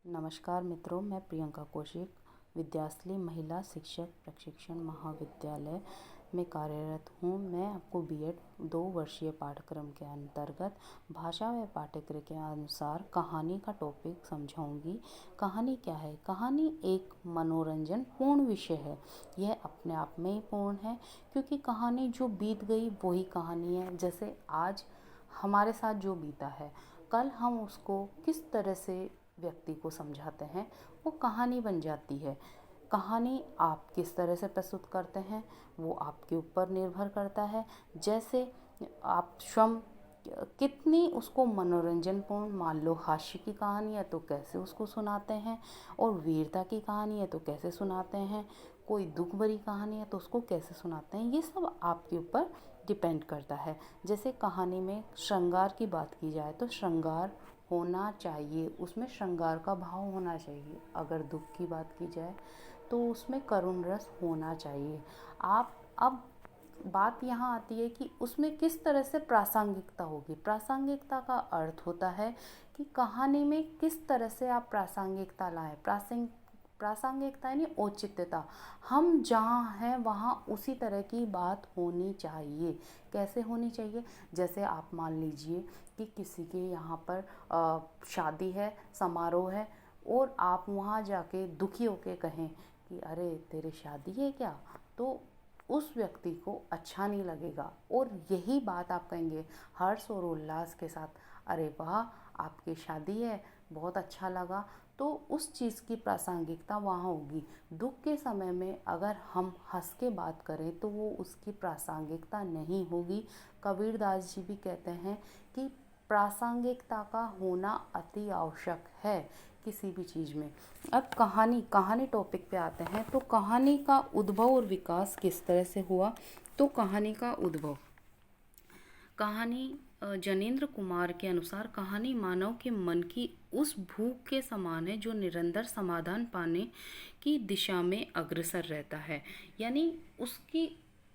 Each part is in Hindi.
नमस्कार मित्रों, मैं प्रियंका कौशिक विद्याश्री महिला शिक्षक प्रशिक्षण महाविद्यालय में कार्यरत हूँ। मैं आपको बीएड 2 वर्षीय पाठ्यक्रम के अंतर्गत भाषा व पाठ्यक्रम के अनुसार कहानी का टॉपिक समझाऊंगी। कहानी क्या है? कहानी एक मनोरंजन पूर्ण विषय है। यह अपने आप में ही पूर्ण है, क्योंकि कहानी जो बीत गई वही कहानी है। जैसे आज हमारे साथ जो बीता है, कल हम उसको किस तरह से व्यक्ति को समझाते हैं, वो कहानी बन जाती है। कहानी आप किस तरह से प्रस्तुत करते हैं वो आपके ऊपर निर्भर करता है। जैसे आप स्वयं कितनी उसको मनोरंजनपूर्ण, मान लो हास्य की कहानी है तो कैसे उसको सुनाते हैं, और वीरता की कहानी है तो कैसे सुनाते हैं, कोई दुख भरी कहानी है तो उसको कैसे सुनाते हैं, ये सब आपके ऊपर डिपेंड करता है। जैसे कहानी में श्रृंगार की बात की जाए तो श्रृंगार होना चाहिए, उसमें श्रृंगार का भाव होना चाहिए। अगर दुख की बात की जाए तो उसमें करुण रस होना चाहिए। आप अब बात यहाँ आती है कि उसमें किस तरह से प्रासंगिकता होगी। प्रासंगिकता का अर्थ होता है कि कहानी में किस तरह से आप प्रासंगिकता लाएं। प्रासंगिकता यानी औचित्यता। हम जहाँ हैं वहाँ उसी तरह की बात होनी चाहिए। कैसे होनी चाहिए? जैसे आप मान लीजिए कि किसी के यहाँ पर शादी है, समारोह है, और आप वहाँ जाके दुखी होके कहें कि अरे तेरी शादी है क्या, तो उस व्यक्ति को अच्छा नहीं लगेगा। और यही बात आप कहेंगे हर्ष और उल्लास के साथ, अरे वाह आपकी शादी है, बहुत अच्छा लगा, तो उस चीज़ की प्रासंगिकता वहाँ होगी। दुख के समय में अगर हम हंस के बात करें तो वो उसकी प्रासंगिकता नहीं होगी। कबीरदास जी भी कहते हैं कि प्रासंगिकता का होना अति आवश्यक है किसी भी चीज़ में। अब कहानी टॉपिक पे आते हैं, तो कहानी का उद्भव और विकास किस तरह से हुआ। तो कहानी का उद्भव, कहानी जनेंद्र कुमार के अनुसार कहानी मानव के मन की उस भूख के समान है जो निरंतर समाधान पाने की दिशा में अग्रसर रहता है। यानी उसकी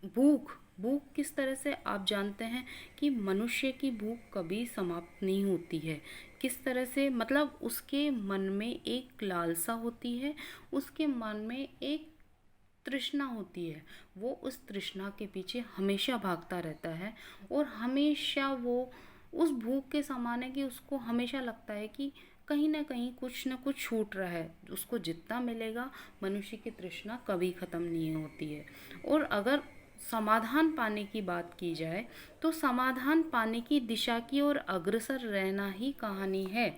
भूख भूख किस तरह से, आप जानते हैं कि मनुष्य की भूख कभी समाप्त नहीं होती है। किस तरह से, मतलब उसके मन में एक लालसा होती है, उसके मन में एक तृष्णा होती है। वो उस तृष्णा के पीछे हमेशा भागता रहता है, और हमेशा वो उस भूख के समान है कि उसको हमेशा लगता है कि कहीं ना कहीं कुछ ना कुछ छूट रहा है। उसको जितना मिलेगा, मनुष्य की तृष्णा कभी ख़त्म नहीं होती है। और अगर समाधान पाने की बात की जाए तो समाधान पाने की दिशा की ओर अग्रसर रहना ही कहानी है।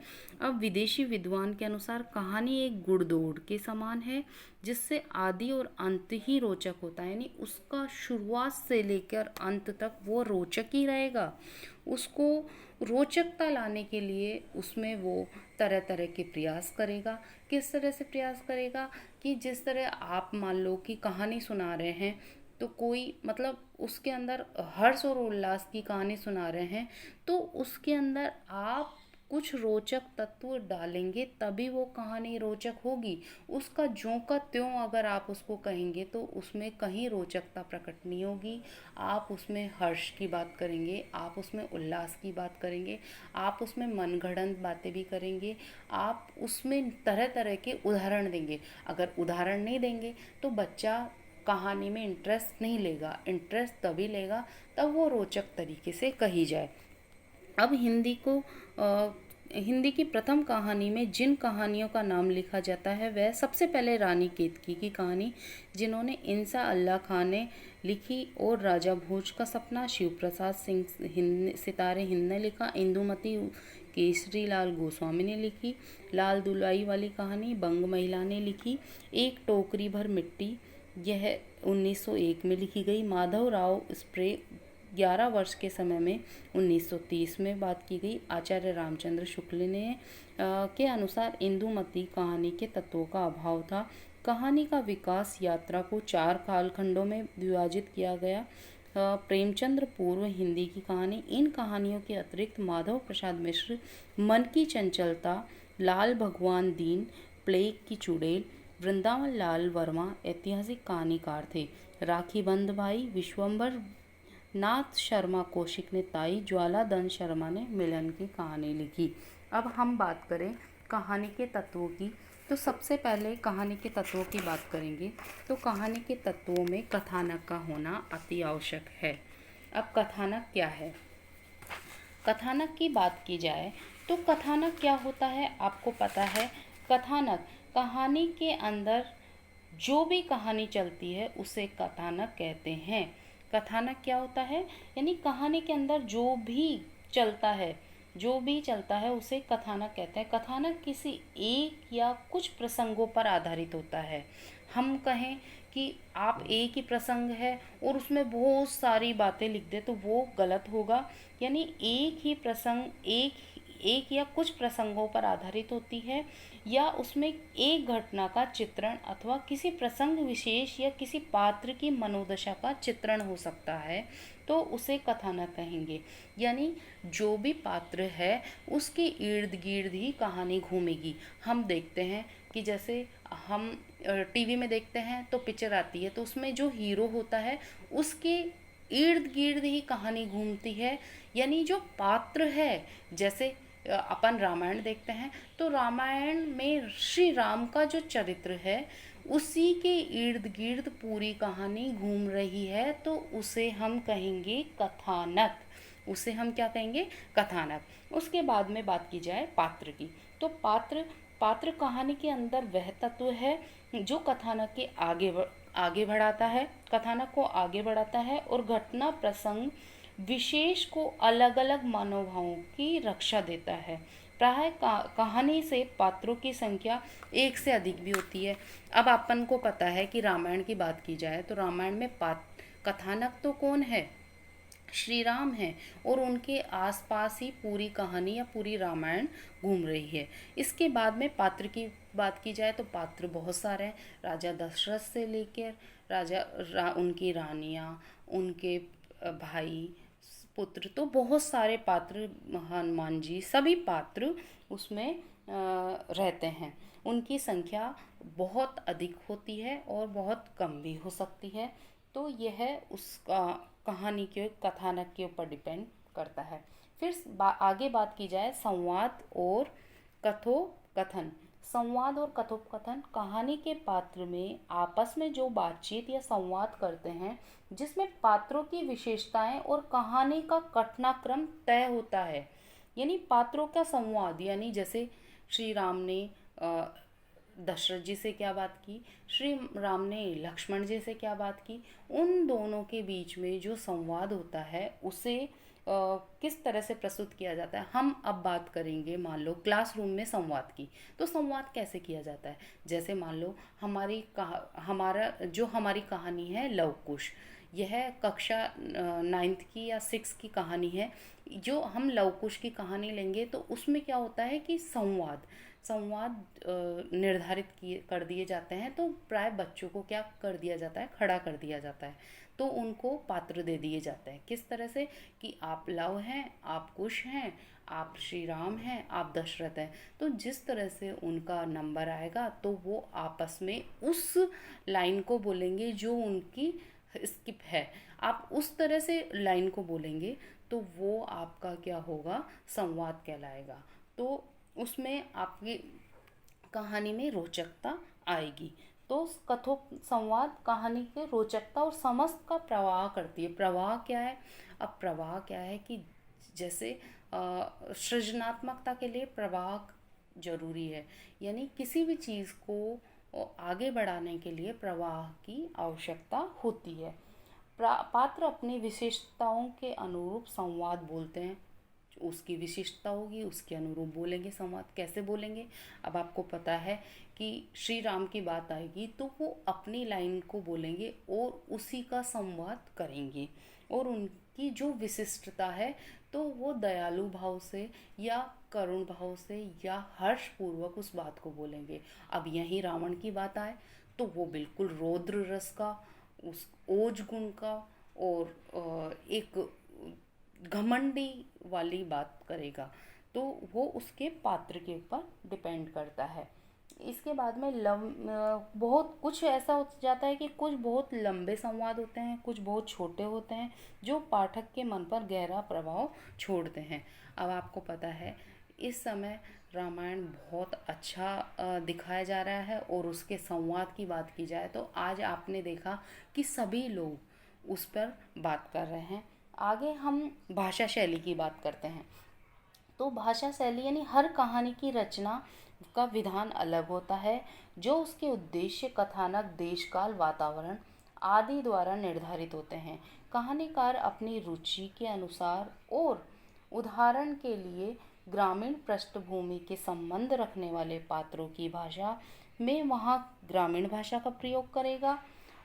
अब विदेशी विद्वान के अनुसार कहानी एक गुड़दौड़ के समान है, जिससे आदि और अंत ही रोचक होता है। यानी उसका शुरुआत से लेकर अंत तक वो रोचक ही रहेगा। उसको रोचकता लाने के लिए उसमें वो तरह तरह के प्रयास करेगा। किस तरह से प्रयास करेगा कि जिस तरह आप मान लो कि कहानी सुना रहे हैं, तो कोई मतलब उसके अंदर हर्ष और उल्लास की कहानी सुना रहे हैं, तो उसके अंदर आप कुछ रोचक तत्व डालेंगे तभी वो कहानी रोचक होगी। उसका ज्यों का त्यों अगर आप उसको कहेंगे तो उसमें कहीं रोचकता प्रकट नहीं होगी। आप उसमें हर्ष की बात करेंगे, आप उसमें उल्लास की बात करेंगे, आप उसमें मनगढ़ंत बातें भी करेंगे, आप उसमें तरह तरह के उदाहरण देंगे। अगर उदाहरण नहीं देंगे तो बच्चा कहानी में इंटरेस्ट नहीं लेगा। इंटरेस्ट तभी लेगा तब वो रोचक तरीके से कही जाए। अब हिंदी की प्रथम कहानी में जिन कहानियों का नाम लिखा जाता है वह सबसे पहले रानी केतकी की कहानी, जिन्होंने इंसा अल्लाह खान ने लिखी, और राजा भोज का सपना शिव प्रसाद सिंह सितारे हिंद ने लिखा। इंदुमती केसरी लाल गोस्वामी ने लिखी। लाल दुलाई वाली कहानी बंग महिला ने लिखी। एक टोकरी भर मिट्टी, यह 1901 में लिखी गई। माधव राव स्प्रे 11 वर्ष के समय में 1930 में बात की गई। आचार्य रामचंद्र शुक्ल ने के अनुसार इंदुमती कहानी के तत्वों का अभाव था। कहानी का विकास यात्रा को 4 कालखंडों में विभाजित किया गया। प्रेमचंद्र पूर्व हिंदी की कहानी। इन कहानियों के अतिरिक्त माधव प्रसाद मिश्र मन की चंचलता, लाल भगवान दीन, प्लेग की चुड़ैल, वृंदावन लाल वर्मा ऐतिहासिक कहानीकार थे। राखी बंध भाई विश्वम्भर नाथ शर्मा कौशिक ने ताई, ज्वाला दंत शर्मा ने मिलन की कहानी लिखी। अब हम बात करें कहानी के तत्वों की। तो सबसे पहले कहानी के तत्वों की बात करेंगे। तो कहानी के तत्वों में कथानक का होना अति आवश्यक है। अब कथानक क्या है? कथानक की बात की जाए तो कथानक क्या होता है आपको पता है। कथानक कहानी के अंदर जो भी कहानी चलती है उसे कथानक कहते हैं। कथानक क्या होता है? यानी कहानी के अंदर जो भी चलता है उसे कथानक कहते हैं। कथानक किसी एक या कुछ प्रसंगों पर आधारित होता है। हम कहें कि आप एक ही प्रसंग है और उसमें बहुत सारी बातें लिख दे तो वो गलत होगा। यानी एक ही प्रसंग एक या कुछ प्रसंगों पर आधारित होती है, या उसमें एक घटना का चित्रण अथवा किसी प्रसंग विशेष या किसी पात्र की मनोदशा का चित्रण हो सकता है, तो उसे कथानक कहेंगे। यानी जो भी पात्र है उसके इर्द गिर्द ही कहानी घूमेगी। हम देखते हैं कि जैसे हम टीवी में देखते हैं तो पिक्चर आती है, तो उसमें जो हीरो होता है उसके इर्द गिर्द ही कहानी घूमती है। यानी जो पात्र है, जैसे अपन रामायण देखते हैं तो रामायण में श्री राम का जो चरित्र है उसी के इर्द गिर्द पूरी कहानी घूम रही है, तो उसे हम कहेंगे कथानक। उसे हम क्या कहेंगे? कथानक। उसके बाद में बात की जाए पात्र की, तो पात्र कहानी के अंदर वह तत्व है जो कथानक के आगे बढ़ाता है, कथानक को आगे बढ़ाता है और घटना प्रसंग विशेष को अलग अलग मनोभावों की रक्षा देता है। प्राय कहानी से पात्रों की संख्या एक से अधिक भी होती है। अब अपन को पता है कि रामायण की बात की जाए तो रामायण में कथानक तो कौन है? श्री राम हैं, और उनके आसपास ही पूरी कहानी या पूरी रामायण घूम रही है। इसके बाद में पात्र की बात की जाए तो पात्र बहुत सारे हैं। राजा दशरथ से लेकर उनकी रानियाँ, उनके भाई, पुत्र, तो बहुत सारे पात्र, हनुमान जी, सभी पात्र उसमें रहते हैं। उनकी संख्या बहुत अधिक होती है और बहुत कम भी हो सकती है। तो यह उसका कहानी के कथानक के ऊपर डिपेंड करता है। फिर आगे बात की जाए संवाद और कथोपकथन। संवाद और कथोपकथन कहानी के पात्र में आपस में जो बातचीत या संवाद करते हैं, जिसमें पात्रों की विशेषताएं और कहानी का घटनाक्रम तय होता है। यानी पात्रों का संवाद, यानी जैसे श्री राम ने दशरथ जी से क्या बात की, श्री राम ने लक्ष्मण जी से क्या बात की, उन दोनों के बीच में जो संवाद होता है उसे किस तरह से प्रस्तुत किया जाता है। हम अब बात करेंगे मान लो क्लासरूम में संवाद की। तो संवाद कैसे किया जाता है? जैसे मान लो हमारी कहानी है लव कुश। यह कक्षा 9th की या 6 की कहानी है। जो हम लव कुश की कहानी लेंगे तो उसमें क्या होता है कि संवाद निर्धारित कर दिए जाते हैं। तो प्राय बच्चों को क्या कर दिया जाता है? खड़ा कर दिया जाता है। तो उनको पात्र दे दिए जाते हैं। किस तरह से? कि आप लव हैं, आप कुश हैं, आप श्री राम हैं, आप दशरथ हैं। तो जिस तरह से उनका नंबर आएगा तो वो आपस में उस लाइन को बोलेंगे जो उनकी स्किप है। आप उस तरह से लाइन को बोलेंगे तो वो आपका क्या होगा? संवाद कहलाएगा। तो उसमें आपकी कहानी में रोचकता आएगी। तो संवाद कहानी के रोचकता और समझ का प्रवाह करती है। प्रवाह क्या है? अब प्रवाह क्या है कि जैसे सृजनात्मकता के लिए प्रवाह जरूरी है। यानी किसी भी चीज़ को आगे बढ़ाने के लिए प्रवाह की आवश्यकता होती है। पात्र अपनी विशेषताओं के अनुरूप संवाद बोलते हैं। उसकी विशिष्टता होगी उसके अनुरूप बोलेंगे। संवाद कैसे बोलेंगे? अब आपको पता है कि श्री राम की बात आएगी तो वो अपनी लाइन को बोलेंगे और उसी का संवाद करेंगे। और उनकी जो विशिष्टता है तो वो दयालु भाव से या करुण भाव से या हर्षपूर्वक उस बात को बोलेंगे। अब यहीं रावण की बात आए तो वो बिल्कुल रौद्र रस का, उस ओज गुण का और एक घमंडी वाली बात करेगा। तो वो उसके पात्र के ऊपर डिपेंड करता है। इसके बाद में बहुत कुछ ऐसा हो जाता है कि कुछ बहुत लंबे संवाद होते हैं, कुछ बहुत छोटे होते हैं जो पाठक के मन पर गहरा प्रभाव छोड़ते हैं। अब आपको पता है इस समय रामायण बहुत अच्छा दिखाया जा रहा है। और उसके संवाद की बात की जाए तो आज आपने देखा कि सभी लोग उस पर बात कर रहे हैं। आगे हम भाषा शैली की बात करते हैं। तो भाषा शैली यानी हर कहानी की रचना का विधान अलग होता है, जो उसके उद्देश्य, कथानक, देश काल, वातावरण आदि द्वारा निर्धारित होते हैं। कहानीकार अपनी रुचि के अनुसार और उदाहरण के लिए ग्रामीण पृष्ठभूमि के संबंध रखने वाले पात्रों की भाषा में वहाँ ग्रामीण भाषा का प्रयोग करेगा,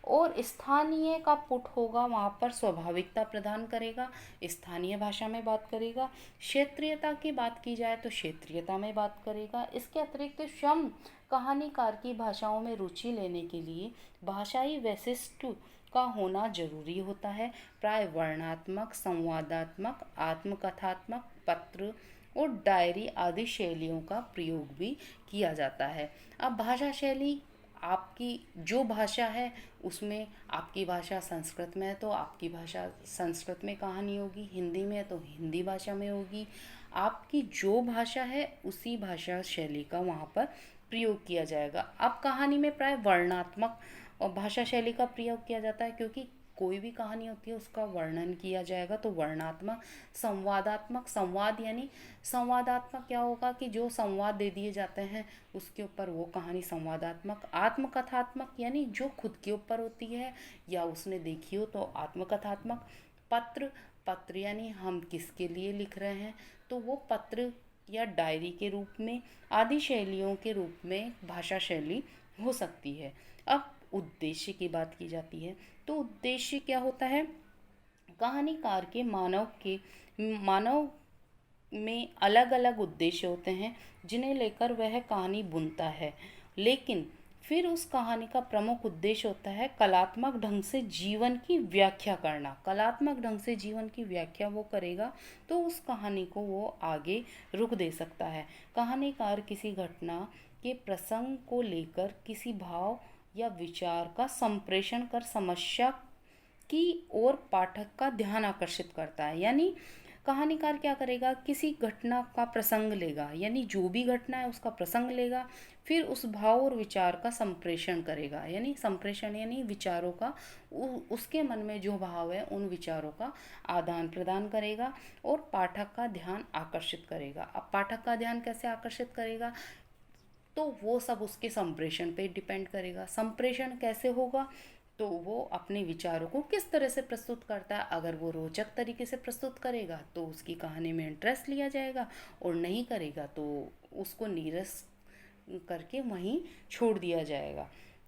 और स्थानीय का पुट होगा वहाँ पर स्वाभाविकता प्रदान करेगा, स्थानीय भाषा में बात करेगा। क्षेत्रीयता की बात की जाए तो क्षेत्रीयता में बात करेगा। इसके अतिरिक्त स्वयं कहानीकार की भाषाओं में रुचि लेने के लिए भाषाई वैशिष्ट का होना जरूरी होता है। प्राय वर्णनात्मक, संवादात्मक, आत्मकथात्मक, पत्र और डायरी आदि शैलियों का प्रयोग भी किया जाता है। अब भाषा शैली, आपकी जो भाषा है उसमें, आपकी भाषा संस्कृत में है तो आपकी भाषा संस्कृत में कहानी होगी, हिंदी में है तो हिंदी भाषा में होगी। आपकी जो भाषा है उसी भाषा शैली का वहाँ पर प्रयोग किया जाएगा। अब कहानी में प्राय वर्णनात्मक और भाषा शैली का प्रयोग किया जाता है, क्योंकि कोई भी कहानी होती है उसका वर्णन किया जाएगा तो वर्णनात्मक। संवादात्मक, संवाद यानी संवादात्मक क्या होगा कि जो संवाद दे दिए जाते हैं उसके ऊपर वो कहानी संवादात्मक। आत्मकथात्मक यानी जो खुद के ऊपर होती है या उसने देखी हो तो आत्मकथात्मक। पत्र, पत्र यानी हम किसके लिए लिख रहे हैं तो वो पत्र या डायरी के रूप में आदि शैलियों के रूप में भाषा शैली हो सकती है। अब उद्देश्य की बात की जाती है तो उद्देश्य क्या होता है? कहानीकार के मानव में अलग अलग उद्देश्य होते हैं जिन्हें लेकर वह कहानी बुनता है, लेकिन फिर उस कहानी का प्रमुख उद्देश्य होता है कलात्मक ढंग से जीवन की व्याख्या करना। कलात्मक ढंग से जीवन की व्याख्या वो करेगा तो उस कहानी को वो आगे रुख दे सकता है। कहानीकार किसी घटना के प्रसंग को लेकर किसी भाव या विचार का संप्रेषण कर समस्या की ओर पाठक का ध्यान आकर्षित करता है। यानी कहानीकार क्या करेगा, किसी घटना का प्रसंग लेगा, यानी जो भी घटना है उसका प्रसंग लेगा, फिर उस भाव और विचार का संप्रेषण करेगा। यानी संप्रेषण यानी विचारों का, उसके मन में जो भाव है उन विचारों का आदान प्रदान करेगा और पाठक का ध्यान आकर्षित करेगा। अब पाठक का ध्यान कैसे आकर्षित करेगा तो वो सब उसके संप्रेषण पे डिपेंड करेगा। संप्रेषण कैसे होगा तो वो अपने विचारों को किस तरह से प्रस्तुत करता है। अगर वो रोचक तरीके से प्रस्तुत करेगा तो उसकी कहानी में इंटरेस्ट लिया जाएगा, और नहीं करेगा तो उसको नीरस करके वहीं छोड़ दिया जाएगा।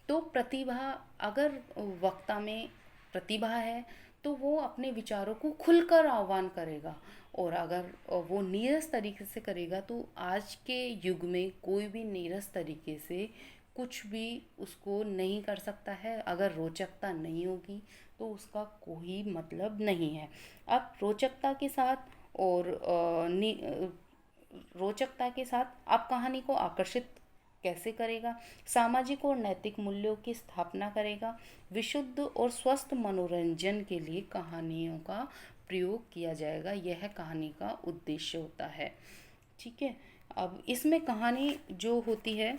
तो प्रतिभा, अगर वक्ता में प्रतिभा है तो वो अपने विचारों को खुलकर आह्वान करेगा, और अगर वो नीरस तरीके से करेगा तो आज के युग में कोई भी नीरस तरीके से कुछ भी उसको नहीं कर सकता है। अगर रोचकता नहीं होगी तो उसका कोई मतलब नहीं है। अब रोचकता के साथ और रोचकता के साथ आप कहानी को आकर्षित कैसे करेगा? सामाजिक और नैतिक मूल्यों की स्थापना करेगा। विशुद्ध और स्वस्थ मनोरंजन के लिए कहानियों का प्रयोग किया जाएगा। यह कहानी का उद्देश्य होता है। ठीक है। अब इसमें कहानी जो होती है